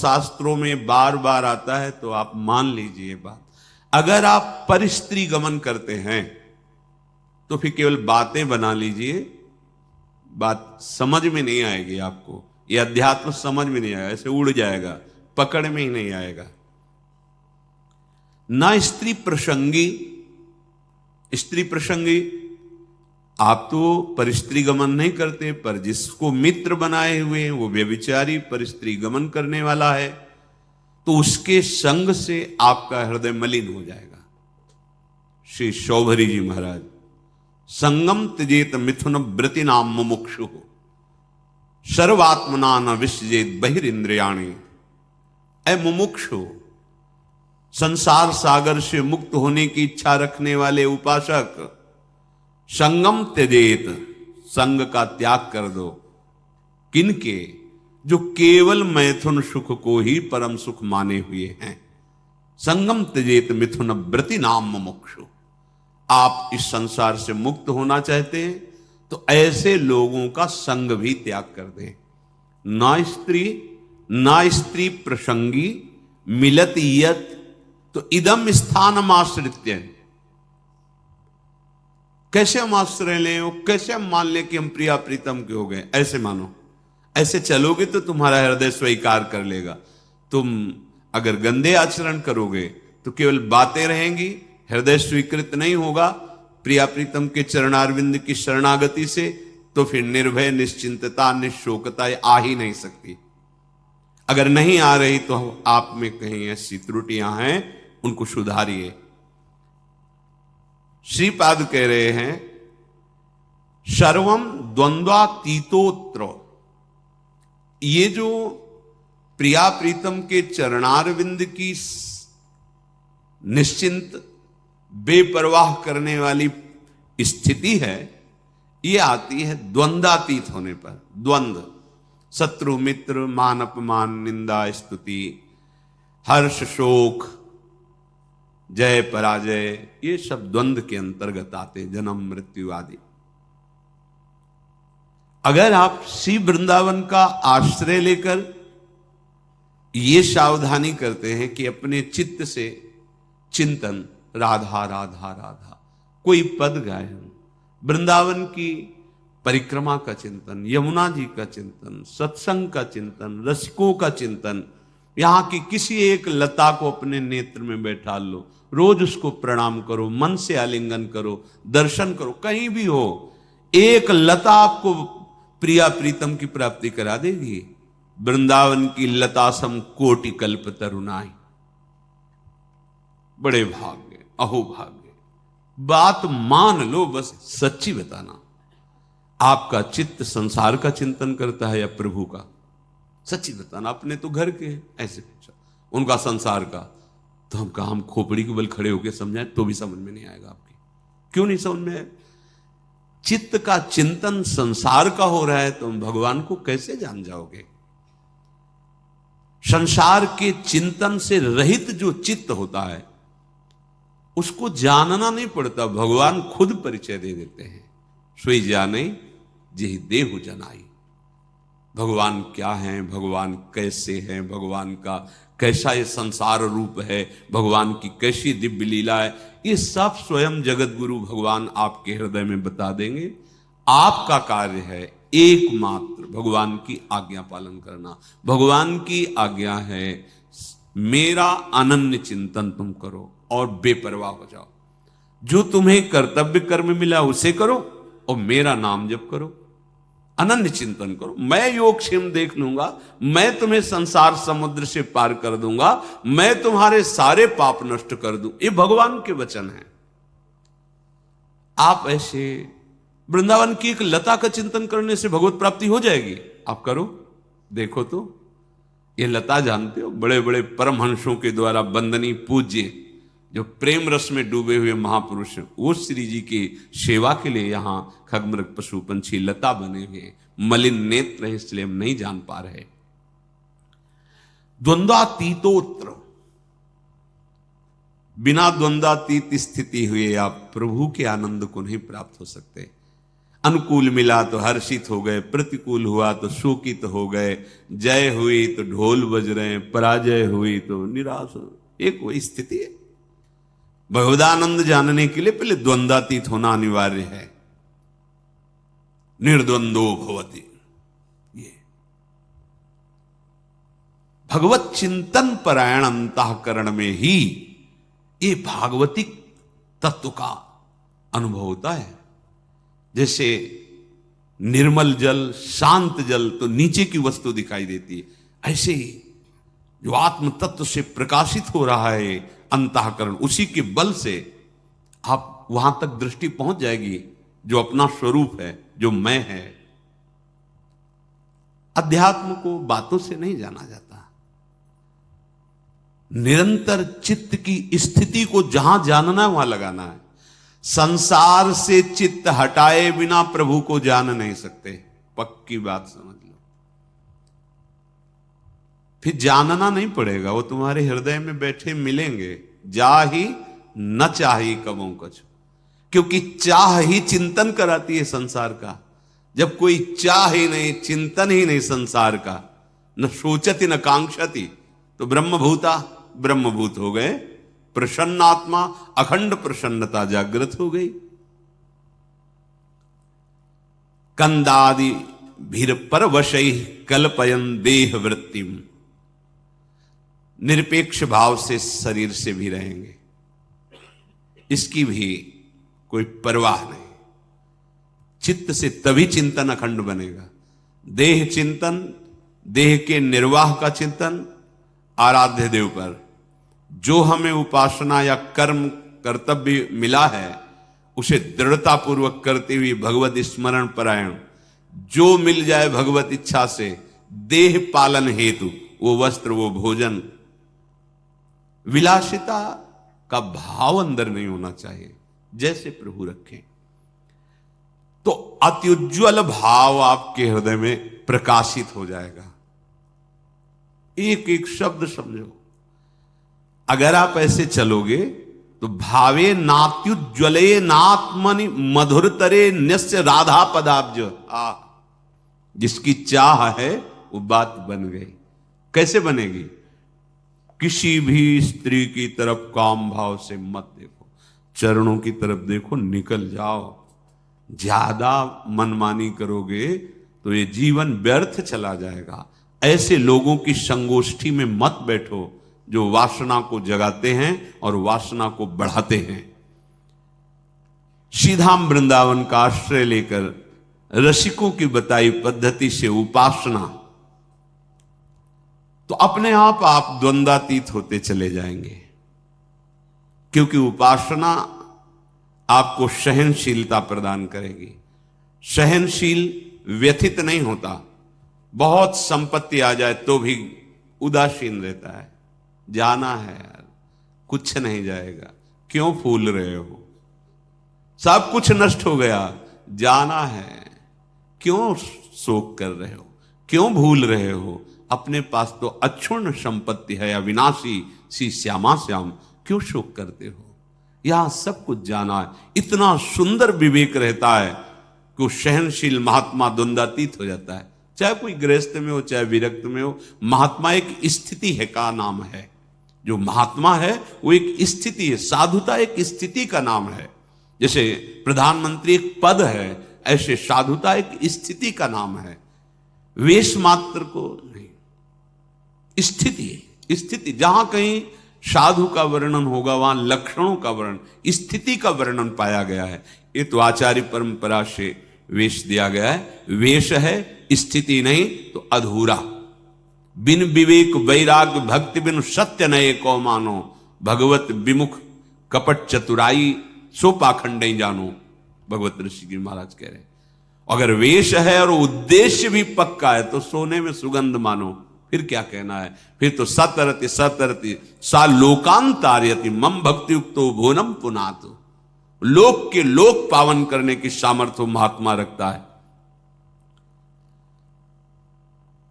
शास्त्रों में बार बार आता है, तो आप मान लीजिए बात। अगर आप परिस्त्री गमन करते हैं तो फिर केवल बातें बना लीजिए, बात समझ में नहीं आएगी आपको, ये अध्यात्म समझ में नहीं आएगा, ऐसे उड़ जाएगा, पकड़ में ही नहीं आएगा। ना स्त्री प्रसंगी, स्त्री प्रसंगी आप तो परिस्त्री गमन नहीं करते, पर जिसको मित्र बनाए हुए हैं वो व्यभिचारी परिस्त्री गमन करने वाला है, तो उसके संग से आपका हृदय मलिन हो जाएगा। श्री शौभरी जी महाराज, संगम त्यजेत मिथुन व्रति नाम मुमुक्षु सर्वात्मना न विसजेत बहिरिंद्रियाणि। ऐ मुमुक्षु, संसार सागर से मुक्त होने की इच्छा रखने वाले उपासक, संगम त्यजेत, संग का त्याग कर दो। किनके? जो केवल मैथुन सुख को ही परम सुख माने हुए हैं। संगम त्यजेत मिथुन व्रति नाम मुमुक्षु। आप इस संसार से मुक्त होना चाहते हैं तो ऐसे लोगों का संग भी त्याग कर दें। ना स्त्री प्रसंगी मिलत यत, तो इदम स्थानम आश्रित्य। कैसे हम आश्रय लें, कैसे हम मान लें कि हम प्रिया प्रीतम के हो गए? ऐसे मानो, ऐसे चलोगे तो तुम्हारा हृदय स्वीकार कर लेगा। तुम अगर गंदे आचरण करोगे तो केवल बातें रहेंगी, हृदय स्वीकृत नहीं होगा प्रिया प्रीतम के चरणारविंद की शरणागति से, तो फिर निर्भय, निश्चिंतता, निशोकता आ ही नहीं सकती। अगर नहीं आ रही तो आप में कहीं ऐसी त्रुटियां हैं, उनको सुधारिए। श्रीपाद कह रहे हैं सर्वम द्वंद्वातीतोत्र। ये जो प्रिया प्रीतम के चरणारविंद की निश्चिंत बेपरवाह करने वाली स्थिति है, ये आती है द्वंद्वातीत होने पर। द्वंद्व, शत्रु मित्र, मान अपमान, निंदा स्तुति, हर्ष शोक, जय पराजय, ये सब द्वंद्व के अंतर्गत आते, जन्म मृत्यु आदि। अगर आप श्री वृंदावन का आश्रय लेकर ये सावधानी करते हैं कि अपने चित्त से चिंतन, राधा राधा राधा, कोई पद गायन, वृंदावन की परिक्रमा का चिंतन, यमुना जी का चिंतन, सत्संग का चिंतन, रसिकों का चिंतन, यहां की किसी एक लता को अपने नेत्र में बैठा लो, रोज उसको प्रणाम करो, मन से आलिंगन करो, दर्शन करो, कहीं भी हो, एक लता आपको प्रिया प्रीतम की प्राप्ति करा देगी। वृंदावन की लता सम कोटि कल्प तरुणाई। बड़े भाग्य, अहो भाग्य। बात मान लो, बस सच्ची बताना, आपका चित्त संसार का चिंतन करता है या प्रभु का? सच्ची बताना। अपने तो घर के ऐसे पूछा, उनका संसार का, तो हम कहा हम खोपड़ी के बल खड़े होकर समझाएं तो भी समझ में नहीं आएगा आपकी। क्यों नहीं समझ में आएगा? चित्त का चिंतन संसार का हो रहा है, तो हम भगवान को कैसे जान जाओगे? संसार के चिंतन से रहित जो चित्त होता है उसको जानना नहीं पड़ता, भगवान खुद परिचय दे देते हैं। सोई जाने जेहि देहु जनाई। भगवान क्या है, भगवान कैसे हैं, भगवान का कैसा ये संसार रूप है, भगवान की कैसी दिव्य लीला है, ये सब स्वयं जगत गुरु भगवान आपके हृदय में बता देंगे। आपका कार्य है एकमात्र भगवान की आज्ञा पालन करना। भगवान की आज्ञा है मेरा अनन्य चिंतन तुम करो और बेपरवाह हो जाओ। जो तुम्हें कर्तव्य कर्म मिला उसे करो और मेरा नाम जप करो, अनन्य चिंतन करो। मैं योगक्षेम देख लूंगा, मैं तुम्हें संसार समुद्र से पार कर दूंगा, मैं तुम्हारे सारे पाप नष्ट कर दूं। ये भगवान के वचन है। आप ऐसे वृंदावन की एक लता का चिंतन करने से भगवत प्राप्ति हो जाएगी। आप करो, देखो तो। ये लता जानते हो, बड़े बड़े परमहंसों के द्वारा वंदनीय पूज्य, जो प्रेम रस में डूबे हुए महापुरुष, वो श्री जी की सेवा के लिए यहां खगमृग पशु पंछी लता बने हुए, मलिन नेत्र है इसलिए हम नहीं जान पा रहे। द्वंद्वातीतोत्र, बिना द्वंद्वातीत स्थिति हुए आप प्रभु के आनंद को नहीं प्राप्त हो सकते। अनुकूल मिला तो हर्षित हो गए, प्रतिकूल हुआ तो शोकित हो गए, जय हुई तो ढोल बज रहे हैं, पराजय हुई तो निराश हो। एक वही स्थिति है। बहुदानंद जानने के लिए पहले द्वंद्वातीत होना अनिवार्य है। निर्द्वंदो भवति, ये भगवत चिंतन परायण अंतःकरण में ही ये भागवतिक तत्व का अनुभव होता है। जैसे निर्मल जल, शांत जल तो नीचे की वस्तु दिखाई देती है, ऐसे ही जो आत्म तत्व से प्रकाशित हो रहा है अंतःकरण, उसी के बल से आप वहां तक दृष्टि पहुंच जाएगी जो अपना स्वरूप है, जो मैं है। अध्यात्म को बातों से नहीं जाना जाता, निरंतर चित्त की स्थिति को जहां जानना है वहां लगाना है। संसार से चित्त हटाए बिना प्रभु को जान नहीं सकते, पक्की बात समझ लो। फिर जानना नहीं पड़ेगा, वो तुम्हारे हृदय में बैठे मिलेंगे। जा ही न चाही कबों कछु, क्योंकि चाह ही चिंतन कराती है संसार का। जब कोई चाह ही नहीं, चिंतन ही नहीं संसार का, न सोचती न कांक्षती, तो ब्रह्मभूत हो गए। प्रसन्न आत्मा, अखंड प्रसन्नता जागृत हो गई। कंदादि भीर परवशै कल्पयन देह वृत्तिम, निरपेक्ष भाव से शरीर से भी रहेंगे, इसकी भी कोई परवाह नहीं। चित्त से तभी चिंतन अखंड बनेगा। देह चिंतन, देह के निर्वाह का चिंतन आराध्य देव पर, जो हमें उपासना या कर्म कर्तव्य मिला है उसे दृढ़ता पूर्वक करते हुए भगवत स्मरण परायण, जो मिल जाए भगवत इच्छा से देह पालन हेतु, वो वस्त्र, वो भोजन, विलासिता का भाव अंदर नहीं होना चाहिए। जैसे प्रभु रखें तो अत्युज्वल भाव आपके हृदय में प्रकाशित हो जाएगा। एक एक शब्द समझो। अगर आप ऐसे चलोगे तो भावे नात्युज्वले नात्मनि मधुरतरे न्यस्य राधा पदाब्ज, जिसकी चाह है वो बात बन गई। कैसे बनेगी? किसी भी स्त्री की तरफ काम भाव से मत देखो, चरणों की तरफ देखो, निकल जाओ। ज्यादा मनमानी करोगे तो ये जीवन व्यर्थ चला जाएगा। ऐसे लोगों की संगोष्ठी में मत बैठो जो वासना को जगाते हैं और वासना को बढ़ाते हैं। सीधाम वृंदावन का आश्रय लेकर रसिकों की बताई पद्धति से उपासना, तो अपने आप द्वंद्वातीत होते चले जाएंगे। क्योंकि उपासना आपको सहनशीलता प्रदान करेगी। सहनशील व्यथित नहीं होता, बहुत संपत्ति आ जाए तो भी उदासीन रहता है। जाना है यार, कुछ नहीं जाएगा, क्यों फूल रहे हो, सब कुछ नष्ट हो गया, जाना है, क्यों शोक कर रहे हो, क्यों भूल रहे हो? अपने पास तो अक्षुण्ण संपत्ति है, अविनाशी सी श्यामा श्याम, क्यों शोक करते हो? यहां सब कुछ जाना है। इतना सुंदर विवेक रहता है कि सहनशील महात्मा द्वंद्वातीत हो जाता है। चाहे कोई गृहस्थ में हो, चाहे विरक्त में हो, महात्मा एक स्थिति है का नाम है। जो महात्मा है वो एक स्थिति है, साधुता एक स्थिति का नाम है। जैसे प्रधानमंत्री एक पद है, ऐसे साधुता एक स्थिति का नाम है। वेश मात्र को नहीं, स्थिति जहां कहीं साधु का वर्णन होगा वहां लक्षणों का वर्णन, स्थिति का वर्णन पाया गया है। ये तो आचार्य परंपरा से वेश दिया गया है। वेश है, स्थिति नहीं तो अधूरा। बिन विवेक वैराग्य भक्ति बिन सत्य नये को मानो, भगवत विमुख कपट चतुराई सो पाखंड नहीं जानो, भगवत ऋषि जी महाराज कह रहे। अगर वेश है और उद्देश्य भी पक्का है तो सोने में सुगंध मानो। फिर क्या कहना है? फिर तो सतरति सा लोकांतार्यति मम भक्ति युक्तो भुवनम पुनातु। लोक के लोक पावन करने की सामर्थ्य महात्मा रखता है।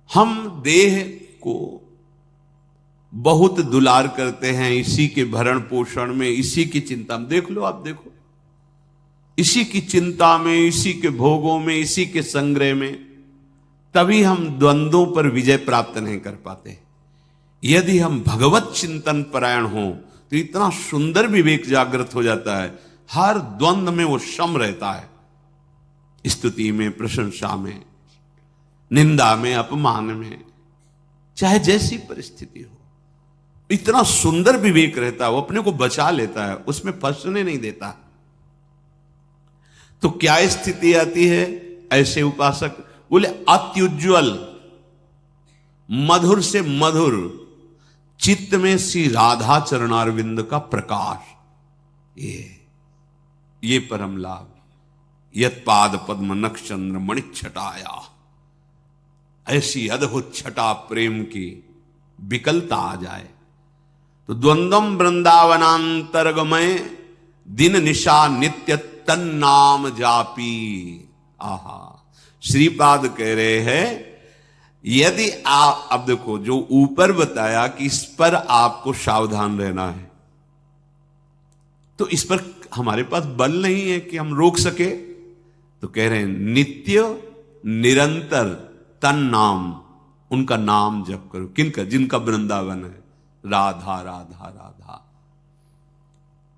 हम देह को बहुत दुलार करते हैं, इसी के भरण पोषण में, इसी की चिंता में। देख लो, आप देखो, इसी की चिंता में, इसी के भोगों में, इसी के संग्रह में, तभी हम द्वंद्वों पर विजय प्राप्त नहीं कर पाते। यदि हम भगवत चिंतन परायण हो तो इतना सुंदर विवेक जागृत हो जाता है, हर द्वंद्व में वो सम रहता है, स्तुति में, प्रशंसा में, निंदा में, अपमान में, चाहे जैसी परिस्थिति हो, इतना सुंदर विवेक रहता है, वो अपने को बचा लेता है, उसमें फंसने नहीं देता। तो क्या स्थिति आती है? ऐसे उपासक बोले अत्युज्वल, मधुर से मधुर चित्त में श्री राधा चरणारविंद का प्रकाश, ये परम लाभ। यत पाद पद्म नक्षचंद्र मणि छटाया, ऐसी अद्भुत छटा प्रेम की विकलता आ जाए तो द्वंद्वम वृंदावनांतरगमय दिन निशा नित्य तन्नाम जापी। आहा, श्रीपाद कह रहे हैं यदि आप, अब देखो जो ऊपर बताया कि इस पर आपको सावधान रहना है, तो इस पर हमारे पास बल नहीं है कि हम रोक सके, तो कह रहे हैं नित्य निरंतर तन नाम, उनका नाम जप करो। किनका? जिनका वृंदावन है, राधा राधा राधा।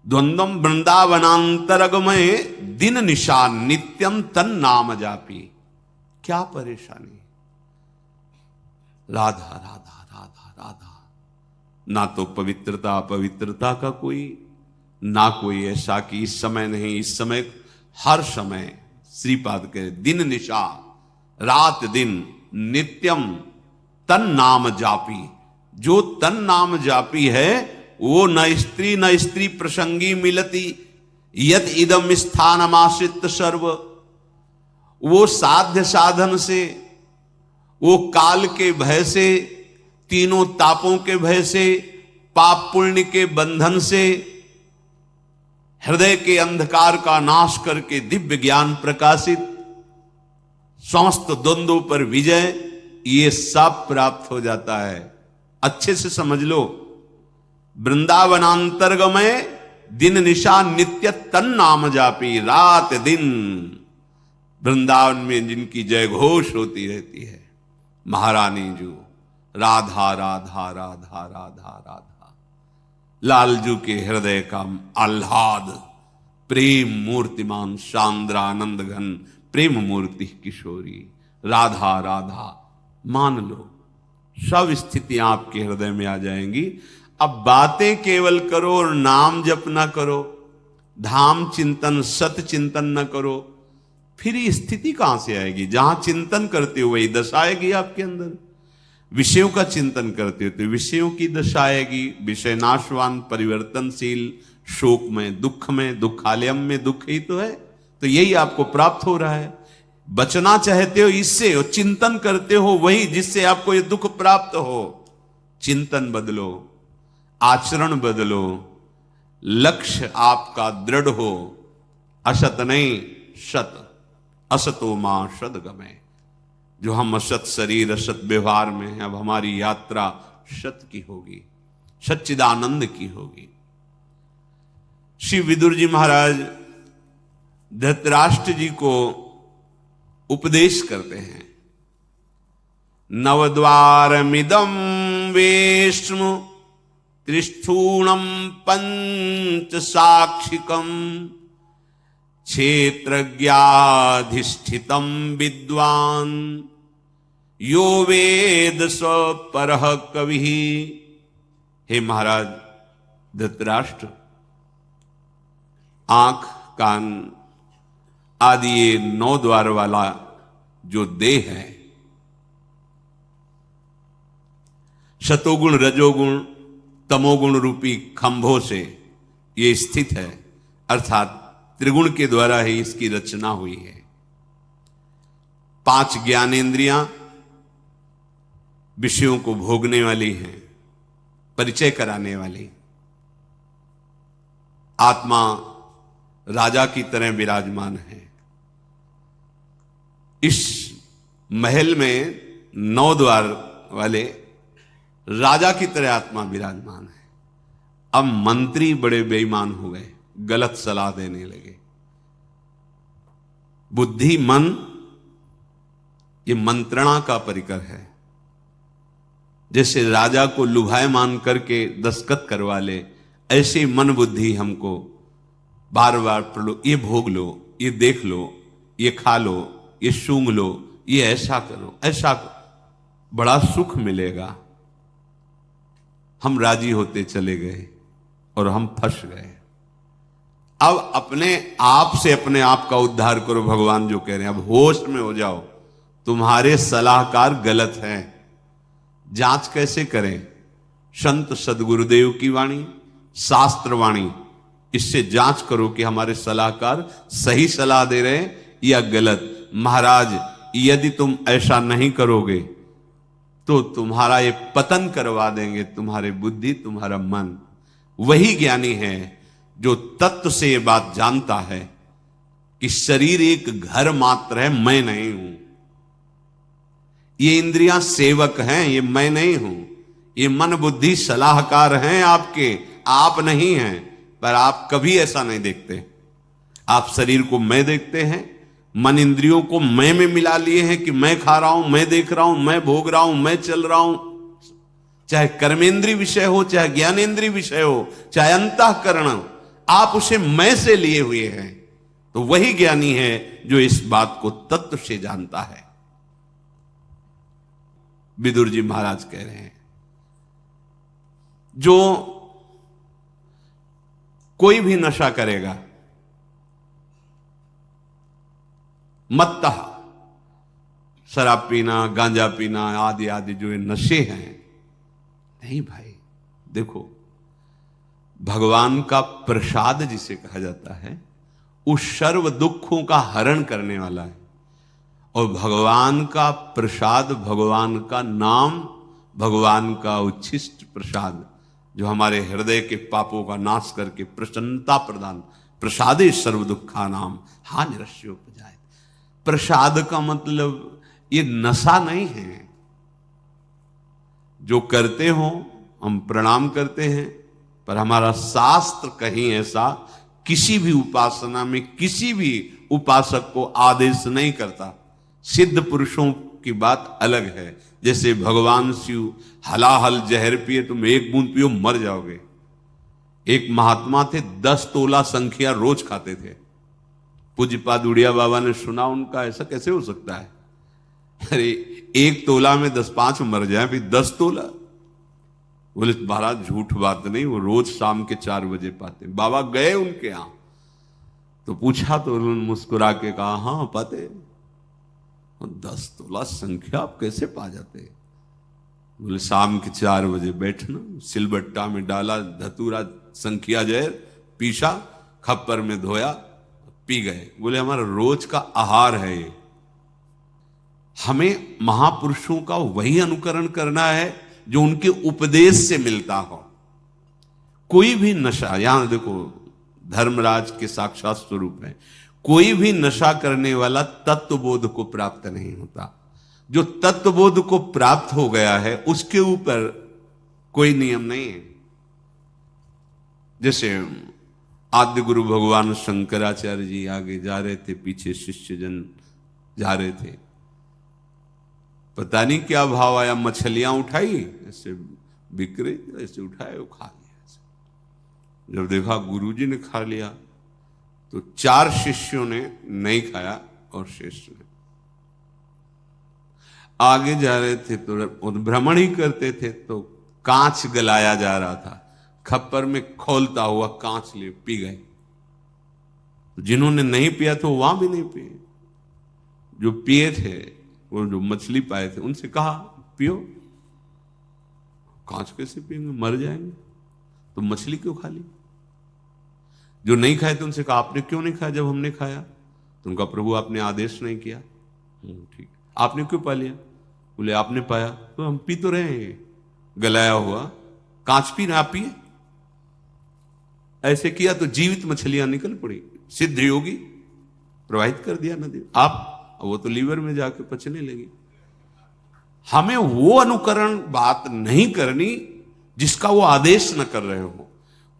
द्वंद्वम वृंदावनांतरगमय दिन निशा नित्यम तन नाम जापी। क्या परेशानी? राधा राधा राधा राधा। ना तो पवित्रता अपवित्रता का कोई, ना कोई ऐसा कि इस समय नहीं, इस समय, हर समय श्रीपाद के दिन निशा, रात दिन, नित्यम तन नाम जापी। जो तन नाम जापी है वो न स्त्री प्रसंगी मिलती, यत इदम स्थानमाश्रित सर्व। वो साध्य साधन से, वो काल के भय से, तीनों तापों के भय से, पाप पुण्य के बंधन से, हृदय के अंधकार का नाश करके दिव्य ज्ञान प्रकाशित, समस्त द्वंद्वों पर विजय, ये सब प्राप्त हो जाता है। अच्छे से समझ लो, वृंदावनांतरगमय दिन निशा नित्य तन नाम जापी। रात दिन वृंदावन में जिनकी जय घोष होती रहती है, महारानी जो राधा राधा राधा राधा राधा, लालजू के हृदय का आह्लाद, प्रेम मूर्तिमान शांद्रानंद घन प्रेम मूर्ति किशोरी, राधा राधा। मान लो सब स्थितियां आपके हृदय में आ जाएंगी। अब बातें केवल करो और नाम जप ना करो, धाम चिंतन सत चिंतन न करो, फिर ये स्थिति कहां से आएगी? जहां चिंतन करते हो वही दशा आएगी आपके अंदर। विषयों का चिंतन करते हो तो विषयों की दशा आएगी। विषय नाशवान, परिवर्तनशील, शोक में, दुख में, दुखालयम में दुख ही तो है। तो यही आपको प्राप्त हो रहा है। बचना चाहते हो इससे, और चिंतन करते हो वही जिससे आपको ये दुख प्राप्त हो। चिंतन बदलो, आचरण बदलो, लक्ष्य आपका दृढ़ हो। असत नहीं सत, असतो मां सदगमय। जो हम असत शरीर असत व्यवहार में हैं, अब हमारी यात्रा सत की होगी, सच्चिदानंद की होगी। श्री विदुर जी महाराज धृतराष्ट्र जी को उपदेश करते हैं। नवद्वारमिदं वेश्म त्रिस्थूणम पंच साक्षिकम क्षेत्रज्ञाधिष्ठितम विद्वान यो वेद स परः कवि। हे महाराज धृतराष्ट्र, आंख, कान आदि ये 9 द्वार वाला जो देह है, शतोगुण रजोगुण तमोगुण रूपी खंभों से ये स्थित है, अर्थात त्रिगुण के द्वारा ही इसकी रचना हुई है। 5 ज्ञानेंद्रियां विषयों को भोगने वाली हैं, परिचय कराने वाली। आत्मा राजा की तरह विराजमान है। इस महल में 9 द्वार वाले राजा की तरह आत्मा विराजमान है। अब मंत्री बड़े बेईमान हो गए, गलत सलाह देने लगे। बुद्धि मन ये मंत्रणा का परिकर है। जैसे राजा को लुभायमान करके दस्तखत करवा ले, ऐसे मन बुद्धि हमको बार बार प्रलो, ये भोग लो, ये देख लो, ये खा लो, ये सूंघ लो, ये ऐसा करो, ऐसा करो, बड़ा सुख मिलेगा। हम राजी होते चले गए और हम फंस गए। अब अपने आप से अपने आप का उद्धार करो। भगवान जो कह रहे हैं, अब होश में हो जाओ, तुम्हारे सलाहकार गलत हैं। जांच कैसे करें? संत सदगुरुदेव की वाणी, शास्त्र वाणी, इससे जांच करो कि हमारे सलाहकार सही सलाह दे रहे हैं या गलत। महाराज, यदि तुम ऐसा नहीं करोगे तो तुम्हारा ये पतन करवा देंगे, तुम्हारे बुद्धि, तुम्हारा मन। वही ज्ञानी है जो तत्व से ये बात जानता है कि शरीर एक घर मात्र है, मैं नहीं हूं। ये इंद्रियां सेवक हैं, ये मैं नहीं हूं। ये मन बुद्धि सलाहकार हैं आपके, आप नहीं हैं। पर आप कभी ऐसा नहीं देखते। आप शरीर को मैं देखते हैं, मन इंद्रियों को मैं में मिला लिए हैं कि मैं खा रहा हूं, मैं देख रहा हूं, मैं भोग रहा हूं, मैं चल रहा हूं। चाहे कर्मेंद्रीय विषय हो, चाहे ज्ञानेंद्रीय विषय हो, चाहे अंतःकरण, आप उसे मैं से लिए हुए हैं। तो वही ज्ञानी है जो इस बात को तत्व से जानता है। विदुर जी महाराज कह रहे हैं, जो कोई भी नशा करेगा, मत्तः, शराब पीना, गांजा पीना आदि आदि जो ये नशे हैं, नहीं भाई, देखो भगवान का प्रसाद जिसे कहा जाता है, उस सर्व दुखों का हरण करने वाला है। और भगवान का प्रसाद, भगवान का नाम, भगवान का उच्छिष्ट प्रसाद, जो हमारे हृदय के पापों का नाश करके प्रसन्नता प्रदान, प्रसादे सर्व दुखा नाम हा निरस्योपजायते। प्रसाद का मतलब ये नशा नहीं है। जो करते हो हम प्रणाम करते हैं, पर हमारा शास्त्र कहीं ऐसा किसी भी उपासना में किसी भी उपासक को आदेश नहीं करता। सिद्ध पुरुषों की बात अलग है। जैसे भगवान शिव हलाहल जहर पिए, तुम एक बूंद पियो मर जाओगे। एक महात्मा थे, 10 तोला संख्या रोज खाते थे। पूज्यपाद उड़िया बाबा ने सुना उनका, ऐसा कैसे हो सकता है? अरे 1 तोला में 10-5 मर जाए, फिर 10 तोला। बोले महाराज झूठ बात नहीं, वो रोज शाम के 4 बजे पाते। बाबा गए उनके यहां तो पूछा, तो उन्होंने मुस्कुरा के कहा, हाँ पाते। 10 तोला संख्या आप कैसे पा जाते? बोले शाम के 4 बजे बैठना, सिलबट्टा में डाला धतूरा संख्या जहर, पीसा, खप्पर में धोया, पी गए। बोले हमारा रोज का आहार है ये। हमें महापुरुषों का वही अनुकरण करना है जो उनके उपदेश से मिलता हो। कोई भी नशा, यहां देखो धर्मराज के साक्षात स्वरूप है, कोई भी नशा करने वाला तत्वबोध को प्राप्त नहीं होता। जो तत्वबोध को प्राप्त हो गया है उसके ऊपर कोई नियम नहीं है। जैसे आद्य गुरु भगवान शंकराचार्य जी आगे जा रहे थे, पीछे शिष्यजन जा रहे थे। पता नहीं क्या भाव आया, मछलियां उठाई, ऐसे बिक रही, ऐसे उठाए वो खा लिया। जब देखा गुरुजी ने खा लिया तो 4 शिष्यों ने नहीं खाया और शेष ने। आगे जा रहे थे तो भ्रमण ही करते थे, तो कांच गलाया जा रहा था, खप्पर में खोलता हुआ कांच लिए पी गए। जिन्होंने नहीं पिया था वहां भी नहीं पिए। जो पिए थे, वो जो मछली पाए थे, उनसे कहा पियो। कांच कैसे पिएंगे, मर जाएंगे। तो मछली क्यों खा ली? जो नहीं खाए थे उनसे कहा आपने क्यों नहीं खाया जब हमने खाया? तो उनका प्रभु आपने आदेश नहीं किया। ठीक, आपने क्यों पा लिया? बोले आपने पाया तो हम पी तो रहे हैं, गलाया हुआ कांच पी ना पिए। ऐसे किया तो जीवित मछलियां निकल पड़ी, सिद्ध योगी प्रवाहित कर दिया नदी। आप वो तो लीवर में जाके पचने लगी। हमें वो अनुकरण बात नहीं करनी जिसका वो आदेश न कर रहे हो।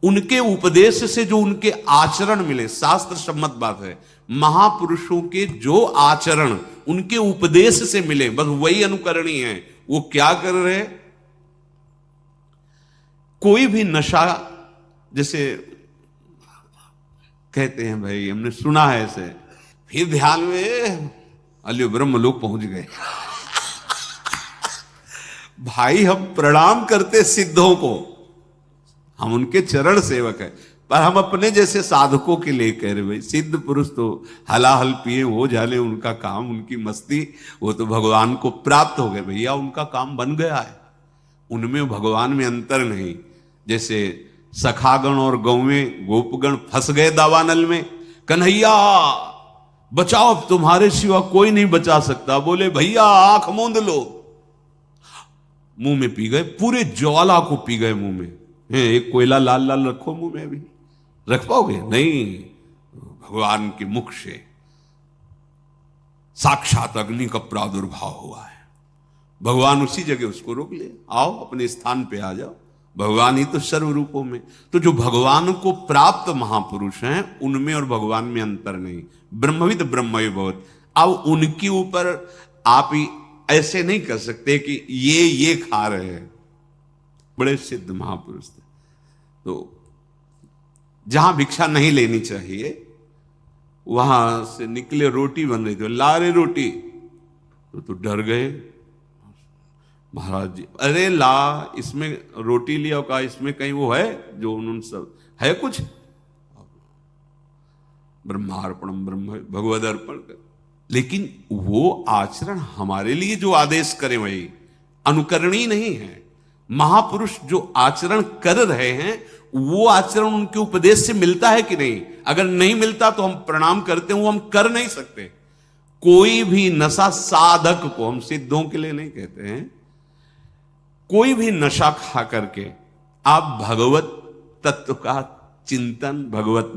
उनके उपदेश से जो उनके आचरण मिले, शास्त्र सम्मत बात है, महापुरुषों के जो आचरण उनके उपदेश से मिले, बस वही अनुकरणीय है। वो क्या कर रहे हैं? कोई भी नशा, जैसे कहते हैं भाई, हमने सुना है ऐसे, फिर ध्यान में अल्यो ब्रह्म लोग पहुंच गए। भाई हम प्रणाम करते सिद्धों को, हम उनके चरण सेवक हैं, पर हम अपने जैसे साधकों के लिए कह रहे, भाई सिद्ध पुरुष तो हलाहल पिए हो जाने, उनका काम, उनकी मस्ती, वो तो भगवान को प्राप्त हो गए। भैया उनका काम बन गया है, उनमें भगवान में अंतर नहीं। जैसे सखागण और गौवें गोपगण फंस गए दावानल में, कन्हैया बचाओ, तुम्हारे सिवा कोई नहीं बचा सकता। बोले भैया आंख मूंद लो, मुंह में पी गए, पूरे ज्वाला को पी गए मुंह में। एक कोयला लाल लाल रखो मुंह में, अभी रख पाओगे? नहीं, भगवान के मुख से साक्षात अग्नि का प्रादुर्भाव हुआ है। भगवान उसी जगह उसको रोक ले, आओ अपने स्थान पे आ जाओ, भगवान ही तो सर्व रूपों में। तो जो भगवान को प्राप्त महापुरुष हैं, उनमें और भगवान में अंतर नहीं। ब्रह्मविद ब्रह्मैव भवत्। अब उनके ऊपर आप ही ऐसे नहीं कर सकते कि ये खा रहे हैं। बड़े सिद्ध महापुरुष थे, तो जहां भिक्षा नहीं लेनी चाहिए वहां से निकले, रोटी बन रही थी, ला रहे रोटी, तो डर गए महाराज जी। अरे ला, इसमें रोटी लिया, कहा इसमें कहीं वो है जो उन्होंने सब है कुछ? ब्रह्मार्पणम ब्रह्म भगवद अर्पण कर। लेकिन वो आचरण हमारे लिए जो आदेश करें वही अनुकरणीय नहीं है। महापुरुष जो आचरण कर रहे हैं वो आचरण उनके उपदेश से मिलता है कि नहीं? अगर नहीं मिलता तो हम प्रणाम करते हैं, वो हम कर नहीं सकते। कोई भी नशा साधक को, हम सिद्धों के लिए नहीं कहते हैं, कोई भी नशा खा करके आप भगवत तत्व का चिंतन, भगवत